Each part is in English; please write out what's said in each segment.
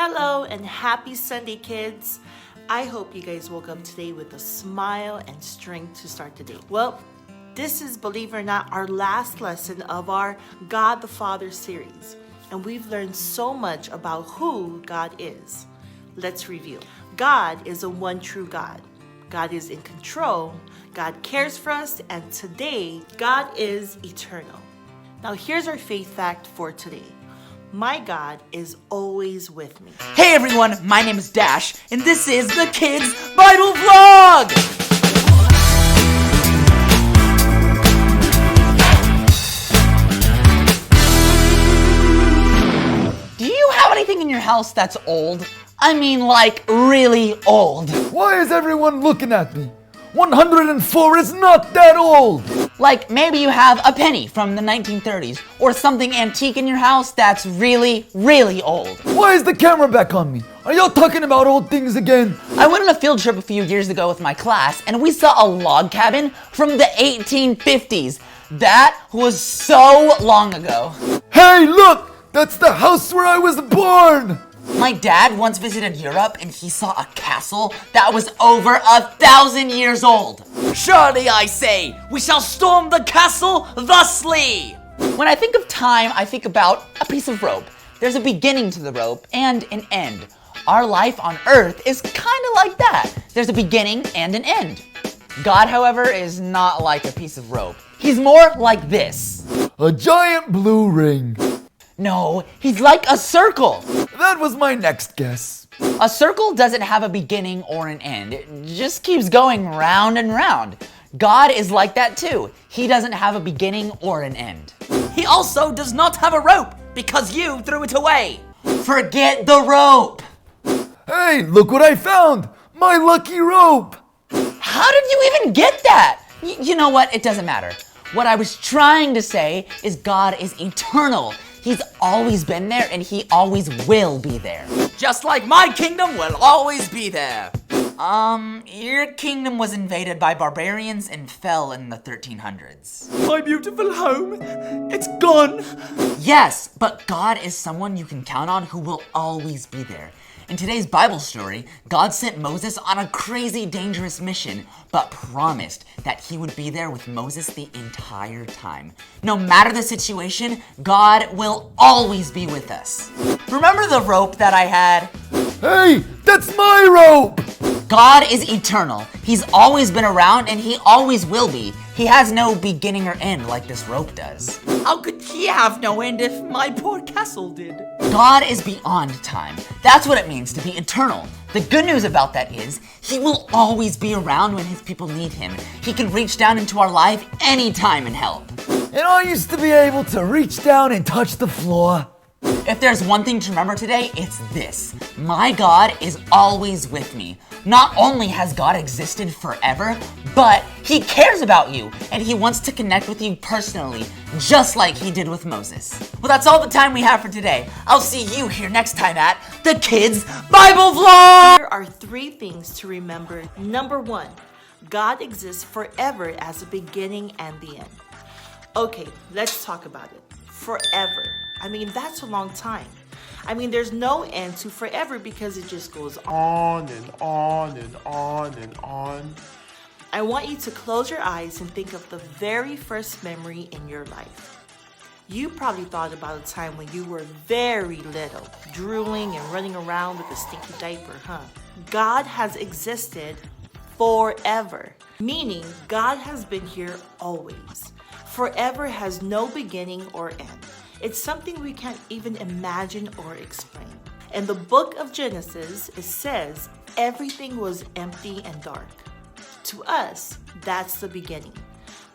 Hello and happy Sunday, kids. I hope you guys woke up today with a smile and strength to start the day. Well, this is, believe it or not, our last lesson of our God the Father series. And we've learned so much about who God is. Let's review. God is a one true God. God is in control. God cares for us. And today, God is eternal. Now, here's our faith fact for today. My God is always with me. Hey everyone, my name is Dash, and this is the Kids Bible Vlog! Do you have anything in your house that's old? I mean, like, really old. Why is everyone looking at me? 104 is not that old! Like, maybe you have a penny from the 1930s, or something antique in your house that's really, really old. Why is the camera back on me? Are y'all talking about old things again? I went on a field trip a few years ago with my class, and we saw a log cabin from the 1850s. That was so long ago. Hey, look! That's the house where I was born! My dad once visited Europe and he saw a castle that was over 1,000 years old. Surely, I say, we shall storm the castle thusly. When I think of time, I think about a piece of rope. There's a beginning to the rope and an end. Our life on earth is kind of like that. There's a beginning and an end. God, however, is not like a piece of rope. He's more like this. A giant blue ring. No, he's like a circle. That was my next guess. A circle doesn't have a beginning or an end. It just keeps going round and round. God is like that too. He doesn't have a beginning or an end. He also does not have a rope because you threw it away. Forget the rope. Hey, look what I found! My lucky rope! How did you even get that? You know what? It doesn't matter. What I was trying to say is God is eternal. He's always been there and he always will be there. Just like my kingdom will always be there. Your kingdom was invaded by barbarians and fell in the 1300s. My beautiful home, it's gone. Yes, but God is someone you can count on who will always be there. In today's Bible story, God sent Moses on a crazy, dangerous mission, but promised that he would be there with Moses the entire time. No matter the situation, God will always be with us. Remember the rope that I had? Hey, that's my rope! God is eternal. He's always been around and he always will be. He has no beginning or end like this rope does. How could he have no end if my poor castle did? God is beyond time. That's what it means to be eternal. The good news about that is he will always be around when his people need him. He can reach down into our life anytime and help. And I used to be able to reach down and touch the floor. If there's one thing to remember today, it's this. My God is always with me. Not only has God existed forever, but he cares about you and he wants to connect with you personally, just like he did with Moses. Well, that's all the time we have for today. I'll see you here next time at the Kids Bible Vlog! Here are 3 things to remember. Number 1, God exists forever as the beginning and the end. Okay, let's talk about it. Forever. I mean, that's a long time. I mean, there's no end to forever because it just goes on and on and on and on. I want you to close your eyes and think of the very first memory in your life. You probably thought about a time when you were very little, drooling and running around with a stinky diaper, huh? God has existed forever, meaning God has been here always. Forever has no beginning or end. It's something we can't even imagine or explain. In the book of Genesis, it says everything was empty and dark. To us, that's the beginning.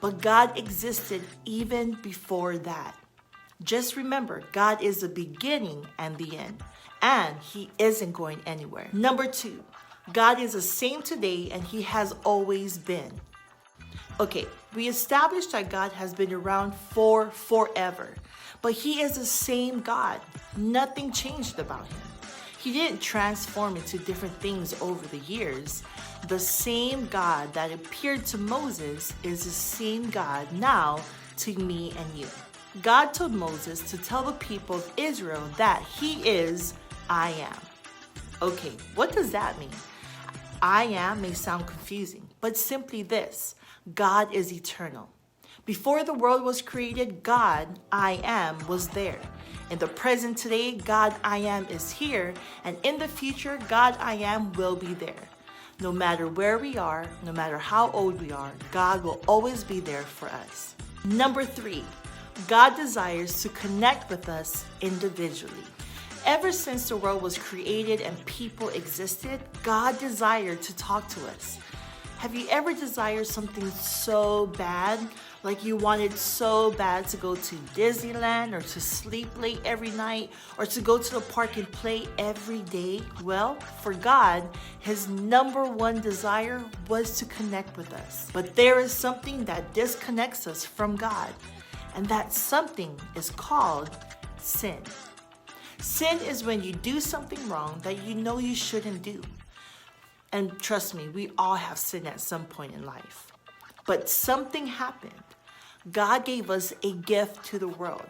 But God existed even before that. Just remember, God is the beginning and the end, and he isn't going anywhere. Number 2, God is the same today and he has always been. Okay, we established that God has been around for forever, but he is the same God. Nothing changed about him. He didn't transform into different things over the years. The same God that appeared to Moses is the same God now to me and you. God told Moses to tell the people of Israel that he is I am. Okay, what does that mean? I am may sound confusing, but simply this: God is eternal. Before the world was created, God, I am, was there. In the present today, God, I am, is here. And in the future, God, I am, will be there. No matter where we are, no matter how old we are, God will always be there for us. Number 3, God desires to connect with us individually. Ever since the world was created and people existed, God desired to talk to us. Have you ever desired something so bad? Like you wanted so bad to go to Disneyland or to sleep late every night or to go to the park and play every day? Well, for God, his number one desire was to connect with us. But there is something that disconnects us from God, and that something is called sin. Sin is when you do something wrong that you know you shouldn't do. And trust me, we all have sinned at some point in life. But something happened. God gave us a gift to the world.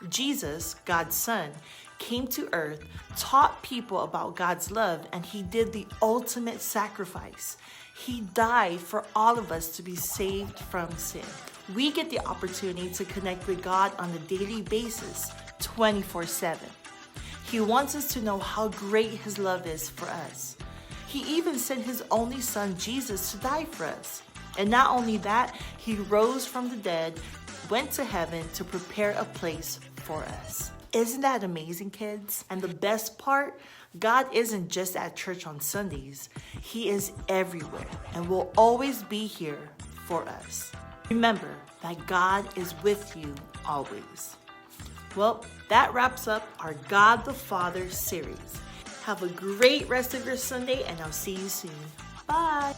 Jesus, God's Son, came to earth, taught people about God's love, and he did the ultimate sacrifice. He died for all of us to be saved from sin. We get the opportunity to connect with God on a daily basis, 24/7. He wants us to know how great his love is for us. He even sent his only son, Jesus, to die for us. And not only that, he rose from the dead, went to heaven to prepare a place for us. Isn't that amazing, kids? And the best part, God isn't just at church on Sundays. He is everywhere and will always be here for us. Remember that God is with you always. Well, that wraps up our God the Father series. Have a great rest of your Sunday, and I'll see you soon. Bye.